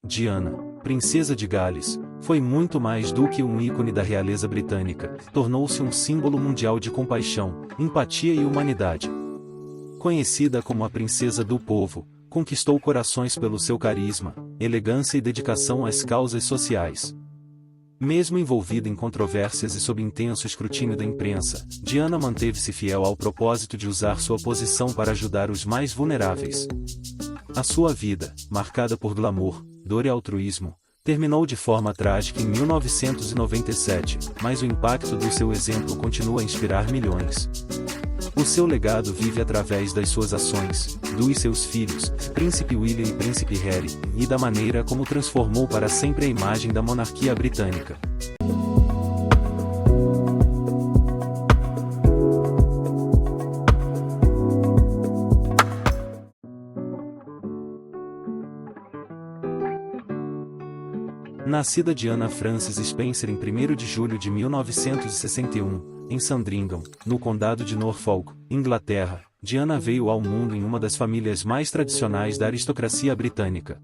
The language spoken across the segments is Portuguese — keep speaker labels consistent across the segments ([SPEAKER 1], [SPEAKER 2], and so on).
[SPEAKER 1] Diana, princesa de Gales, foi muito mais do que um ícone da realeza britânica, tornou-se um símbolo mundial de compaixão, empatia e humanidade. Conhecida como a princesa do povo, conquistou corações pelo seu carisma, elegância e dedicação às causas sociais. Mesmo envolvida em controvérsias e sob intenso escrutínio da imprensa, Diana manteve-se fiel ao propósito de usar sua posição para ajudar os mais vulneráveis. A sua vida, marcada por glamour, dor e altruísmo, terminou de forma trágica em 1997, mas o impacto do seu exemplo continua a inspirar milhões. O seu legado vive através das suas ações, dos seus filhos, Príncipe William e Príncipe Harry, e da maneira como transformou para sempre a imagem da monarquia britânica. Nascida Diana Frances Spencer em 1º de julho de 1961, em Sandringham, no condado de Norfolk, Inglaterra, Diana veio ao mundo em uma das famílias mais tradicionais da aristocracia britânica.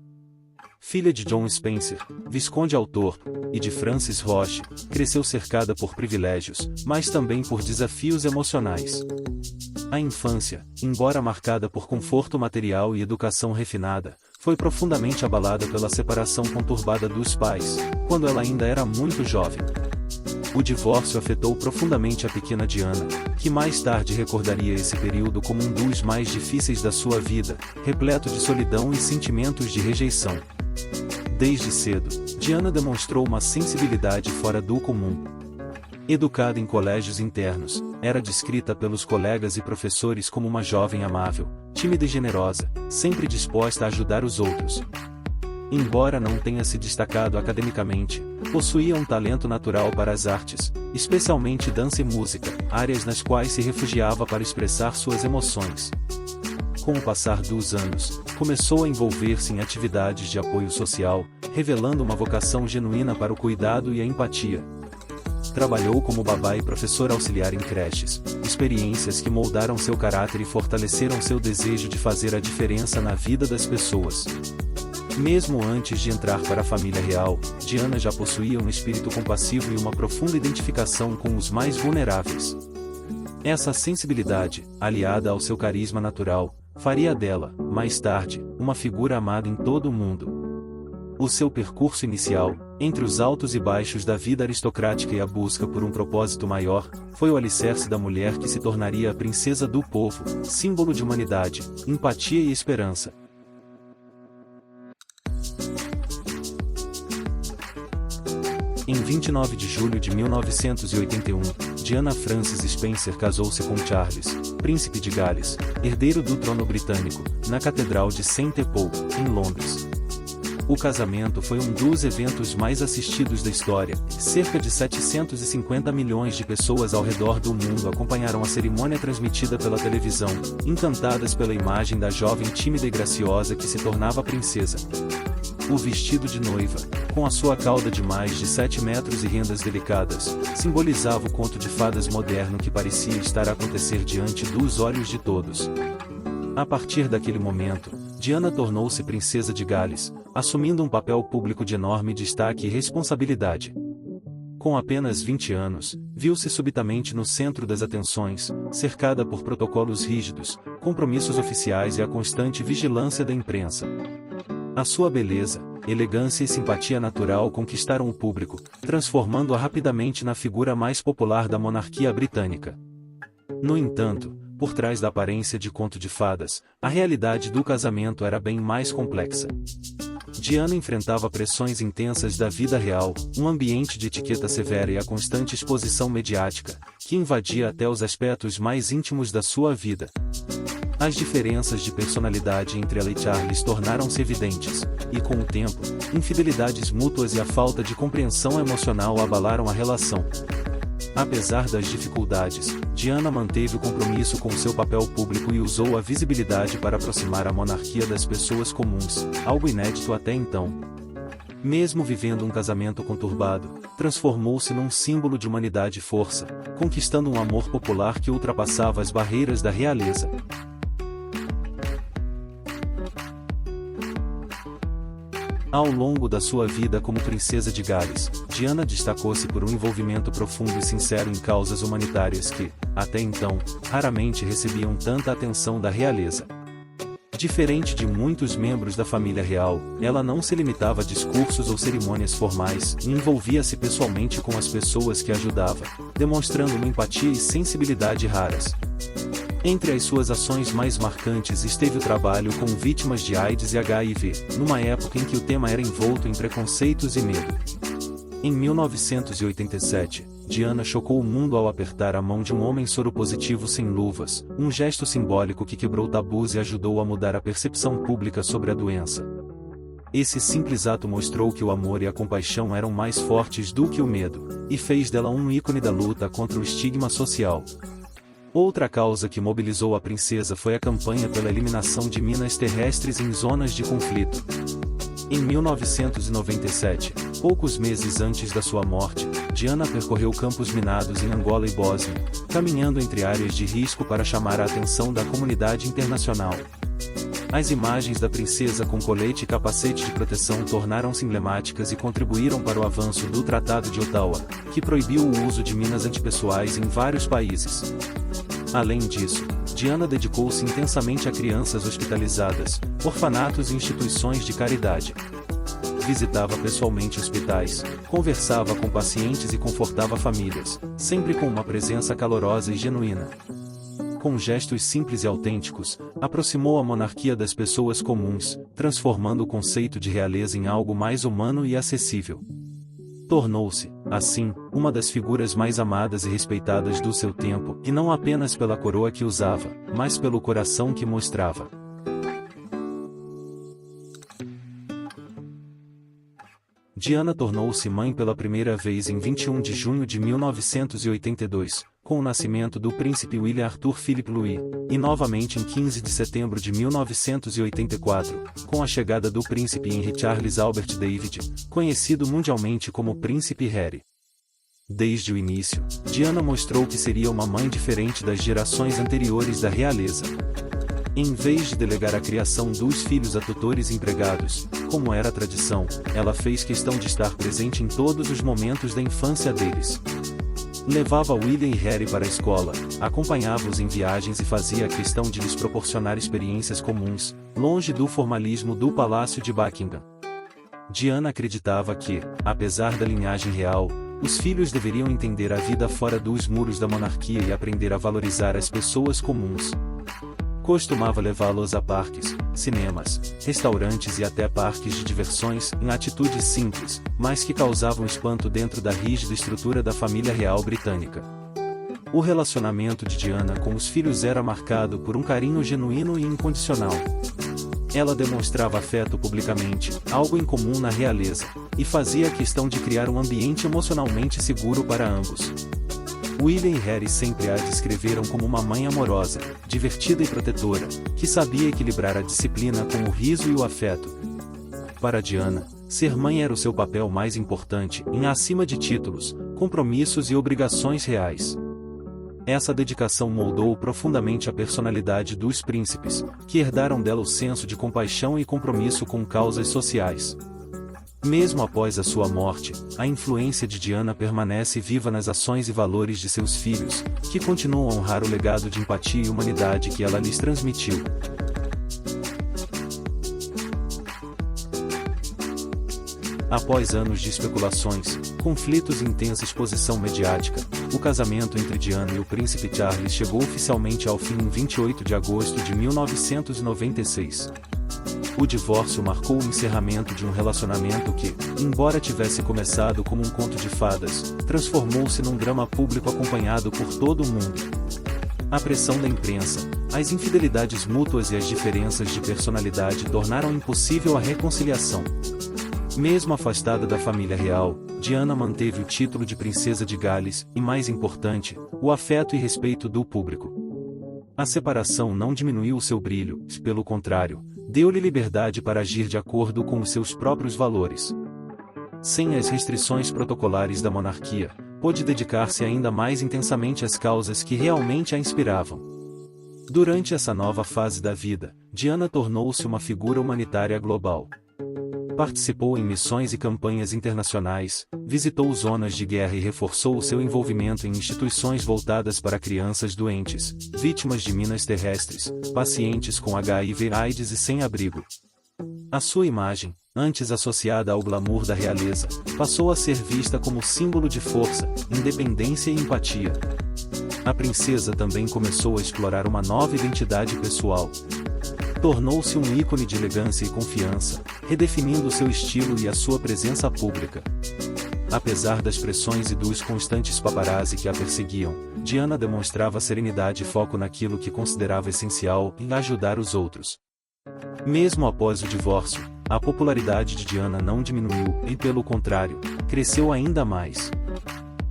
[SPEAKER 1] Filha de John Spencer, visconde autor, e de Frances Roche, cresceu cercada por privilégios, mas também por desafios emocionais. A infância, embora marcada por conforto material e educação refinada, foi profundamente abalada pela separação conturbada dos pais, quando ela ainda era muito jovem. O divórcio afetou profundamente a pequena Diana, que mais tarde recordaria esse período como um dos mais difíceis da sua vida, repleto de solidão e sentimentos de rejeição. Desde cedo, Diana demonstrou uma sensibilidade fora do comum. Educada em colégios internos, era descrita pelos colegas e professores como uma jovem amável, tímida e generosa, sempre disposta a ajudar os outros. Embora não tenha se destacado academicamente, possuía um talento natural para as artes, especialmente dança e música, áreas nas quais se refugiava para expressar suas emoções. Com o passar dos anos, começou a envolver-se em atividades de apoio social, revelando uma vocação genuína para o cuidado e a empatia. Trabalhou como babá e professora auxiliar em creches, experiências que moldaram seu caráter e fortaleceram seu desejo de fazer a diferença na vida das pessoas. Mesmo antes de entrar para a família real, Diana já possuía um espírito compassivo e uma profunda identificação com os mais vulneráveis. Essa sensibilidade, aliada ao seu carisma natural, faria dela, mais tarde, uma figura amada em todo o mundo. O seu percurso inicial, entre os altos e baixos da vida aristocrática e a busca por um propósito maior, foi o alicerce da mulher que se tornaria a princesa do povo, símbolo de humanidade, empatia e esperança. Em 29 de julho de 1981, Diana Frances Spencer casou-se com Charles, príncipe de Gales, herdeiro do trono britânico, na Catedral de St. Paul, em Londres. O casamento foi um dos eventos mais assistidos da história, cerca de 750 milhões de pessoas ao redor do mundo acompanharam a cerimônia transmitida pela televisão, encantadas pela imagem da jovem tímida e graciosa que se tornava princesa. O vestido de noiva, com a sua cauda de mais de 7 metros e rendas delicadas, simbolizava o conto de fadas moderno que parecia estar a acontecer diante dos olhos de todos. A partir daquele momento, Diana tornou-se princesa de Gales, assumindo um papel público de enorme destaque e responsabilidade. Com apenas 20 anos, viu-se subitamente no centro das atenções, cercada por protocolos rígidos, compromissos oficiais e a constante vigilância da imprensa. A sua beleza, elegância e simpatia natural conquistaram o público, transformando-a rapidamente na figura mais popular da monarquia britânica. No entanto, por trás da aparência de conto de fadas, a realidade do casamento era bem mais complexa. Diana enfrentava pressões intensas da vida real, um ambiente de etiqueta severa e a constante exposição mediática, que invadia até os aspectos mais íntimos da sua vida. As diferenças de personalidade entre ela e Charles tornaram-se evidentes, e com o tempo, infidelidades mútuas e a falta de compreensão emocional abalaram a relação. Apesar das dificuldades, Diana manteve o compromisso com seu papel público e usou a visibilidade para aproximar a monarquia das pessoas comuns, algo inédito até então. Mesmo vivendo um casamento conturbado, transformou-se num símbolo de humanidade e força, conquistando um amor popular que ultrapassava as barreiras da realeza. Ao longo da sua vida como princesa de Gales, Diana destacou-se por um envolvimento profundo e sincero em causas humanitárias que, até então, raramente recebiam tanta atenção da realeza. Diferente de muitos membros da família real, ela não se limitava a discursos ou cerimônias formais e envolvia-se pessoalmente com as pessoas que ajudava, demonstrando uma empatia e sensibilidade raras. Entre as suas ações mais marcantes esteve o trabalho com vítimas de AIDS e HIV, numa época em que o tema era envolto em preconceitos e medo. Em 1987, Diana chocou o mundo ao apertar a mão de um homem soropositivo sem luvas, um gesto simbólico que quebrou tabus e ajudou a mudar a percepção pública sobre a doença. Esse simples ato mostrou que o amor e a compaixão eram mais fortes do que o medo, e fez dela um ícone da luta contra o estigma social. Outra causa que mobilizou a princesa foi a campanha pela eliminação de minas terrestres em zonas de conflito. Em 1997, poucos meses antes da sua morte, Diana percorreu campos minados em Angola e Bósnia, caminhando entre áreas de risco para chamar a atenção da comunidade internacional. As imagens da princesa com colete e capacete de proteção tornaram-se emblemáticas e contribuíram para o avanço do Tratado de Ottawa, que proibiu o uso de minas antipessoais em vários países. Além disso, Diana dedicou-se intensamente a crianças hospitalizadas, orfanatos e instituições de caridade. Visitava pessoalmente hospitais, conversava com pacientes e confortava famílias, sempre com uma presença calorosa e genuína. Com gestos simples e autênticos, aproximou a monarquia das pessoas comuns, transformando o conceito de realeza em algo mais humano e acessível. Tornou-se, assim, uma das figuras mais amadas e respeitadas do seu tempo, e não apenas pela coroa que usava, mas pelo coração que mostrava. Diana tornou-se mãe pela primeira vez em 21 de junho de 1982, com o nascimento do príncipe William Arthur Philip Louis, e novamente em 15 de setembro de 1984, com a chegada do príncipe Henry Charles Albert David, conhecido mundialmente como Príncipe Harry. Desde o início, Diana mostrou que seria uma mãe diferente das gerações anteriores da realeza. Em vez de delegar a criação dos filhos a tutores empregados, como era a tradição, ela fez questão de estar presente em todos os momentos da infância deles. Levava William e Harry para a escola, acompanhava-os em viagens e fazia a questão de lhes proporcionar experiências comuns, longe do formalismo do Palácio de Buckingham. Diana acreditava que, apesar da linhagem real, os filhos deveriam entender a vida fora dos muros da monarquia e aprender a valorizar as pessoas comuns. Costumava levá-los a parques, cinemas, restaurantes e até parques de diversões, em atitudes simples, mas que causavam espanto dentro da rígida estrutura da família real britânica. O relacionamento de Diana com os filhos era marcado por um carinho genuíno e incondicional. Ela demonstrava afeto publicamente, algo incomum na realeza, e fazia questão de criar um ambiente emocionalmente seguro para ambos. William e Harry sempre a descreveram como uma mãe amorosa, divertida e protetora, que sabia equilibrar a disciplina com o riso e o afeto. Para Diana, ser mãe era o seu papel mais importante, acima de títulos, compromissos e obrigações reais. Essa dedicação moldou profundamente a personalidade dos príncipes, que herdaram dela o senso de compaixão e compromisso com causas sociais. Mesmo após a sua morte, a influência de Diana permanece viva nas ações e valores de seus filhos, que continuam a honrar o legado de empatia e humanidade que ela lhes transmitiu. Após anos de especulações, conflitos e intensa exposição mediática, o casamento entre Diana e o príncipe Charles chegou oficialmente ao fim em 28 de agosto de 1996. O divórcio marcou o encerramento de um relacionamento que, embora tivesse começado como um conto de fadas, transformou-se num drama público acompanhado por todo o mundo. A pressão da imprensa, as infidelidades mútuas e as diferenças de personalidade tornaram impossível a reconciliação. Mesmo afastada da família real, Diana manteve o título de princesa de Gales e, mais importante, o afeto e respeito do público. A separação não diminuiu o seu brilho, pelo contrário, deu-lhe liberdade para agir de acordo com os seus próprios valores. Sem as restrições protocolares da monarquia, pôde dedicar-se ainda mais intensamente às causas que realmente a inspiravam. Durante essa nova fase da vida, Diana tornou-se uma figura humanitária global. Participou em missões e campanhas internacionais, visitou zonas de guerra e reforçou o seu envolvimento em instituições voltadas para crianças doentes, vítimas de minas terrestres, pacientes com HIV/AIDS e sem-abrigo. A sua imagem, antes associada ao glamour da realeza, passou a ser vista como símbolo de força, independência e empatia. A princesa também começou a explorar uma nova identidade pessoal. Tornou-se um ícone de elegância e confiança, redefinindo seu estilo e a sua presença pública. Apesar das pressões e dos constantes paparazzi que a perseguiam, Diana demonstrava serenidade e foco naquilo que considerava essencial em ajudar os outros. Mesmo após o divórcio, a popularidade de Diana não diminuiu e, pelo contrário, cresceu ainda mais.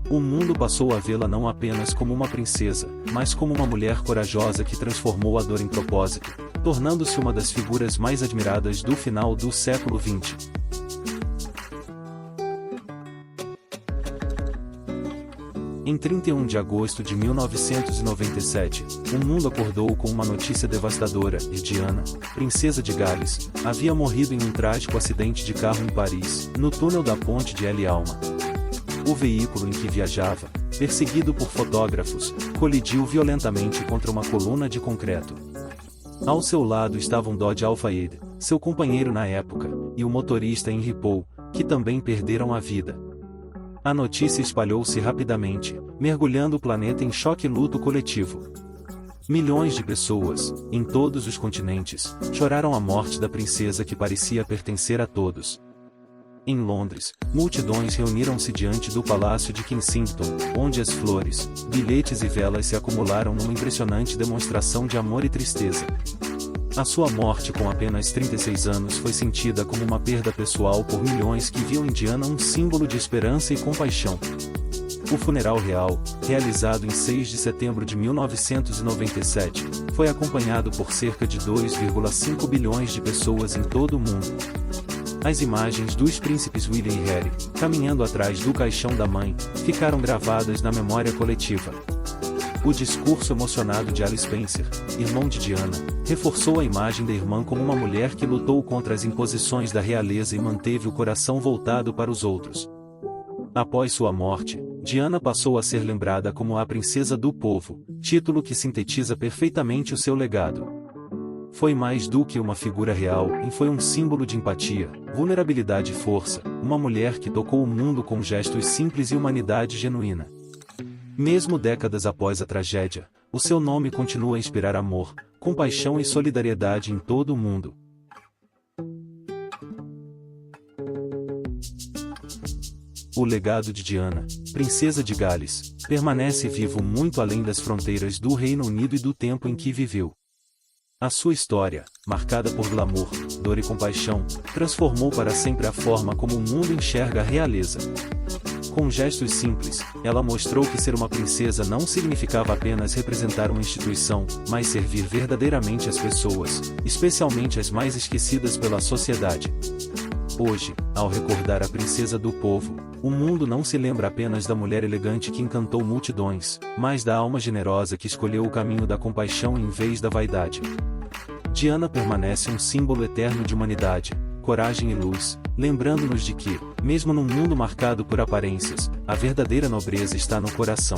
[SPEAKER 1] O mundo passou a vê-la não apenas como uma princesa, mas como uma mulher corajosa que transformou a dor em propósito, tornando-se uma das figuras mais admiradas do final do século XX. Em 31 de agosto de 1997, o mundo acordou com uma notícia devastadora: Diana, princesa de Gales, havia morrido em um trágico acidente de carro em Paris, no túnel da ponte de El Alma. O veículo em que viajava, perseguido por fotógrafos, colidiu violentamente contra uma coluna de concreto. Ao seu lado estavam Dodge Al-Fayed, seu companheiro na época, e o motorista Henry Paul, que também perderam a vida. A notícia espalhou-se rapidamente, mergulhando o planeta em choque e luto coletivo. Milhões de pessoas, em todos os continentes, choraram a morte da princesa que parecia pertencer a todos. Em Londres, multidões reuniram-se diante do Palácio de Kensington, onde as flores, bilhetes e velas se acumularam numa impressionante demonstração de amor e tristeza. A sua morte com apenas 36 anos foi sentida como uma perda pessoal por milhões que viam em Diana um símbolo de esperança e compaixão. O funeral real, realizado em 6 de setembro de 1997, foi acompanhado por cerca de 2,5 bilhões de pessoas em todo o mundo. As imagens dos príncipes William e Harry, caminhando atrás do caixão da mãe, ficaram gravadas na memória coletiva. O discurso emocionado de Alice Spencer, irmão de Diana, reforçou a imagem da irmã como uma mulher que lutou contra as imposições da realeza e manteve o coração voltado para os outros. Após sua morte, Diana passou a ser lembrada como a princesa do povo, título que sintetiza perfeitamente o seu legado. Foi mais do que uma figura real e foi um símbolo de empatia, vulnerabilidade e força, uma mulher que tocou o mundo com gestos simples e humanidade genuína. Mesmo décadas após a tragédia, o seu nome continua a inspirar amor, compaixão e solidariedade em todo o mundo. O legado de Diana, princesa de Gales, permanece vivo muito além das fronteiras do Reino Unido e do tempo em que viveu. A sua história, marcada por glamour, dor e compaixão, transformou para sempre a forma como o mundo enxerga a realeza. Com gestos simples, ela mostrou que ser uma princesa não significava apenas representar uma instituição, mas servir verdadeiramente as pessoas, especialmente as mais esquecidas pela sociedade. Hoje, ao recordar a princesa do povo, o mundo não se lembra apenas da mulher elegante que encantou multidões, mas da alma generosa que escolheu o caminho da compaixão em vez da vaidade. Diana permanece um símbolo eterno de humanidade, coragem e luz, lembrando-nos de que, mesmo num mundo marcado por aparências, a verdadeira nobreza está no coração.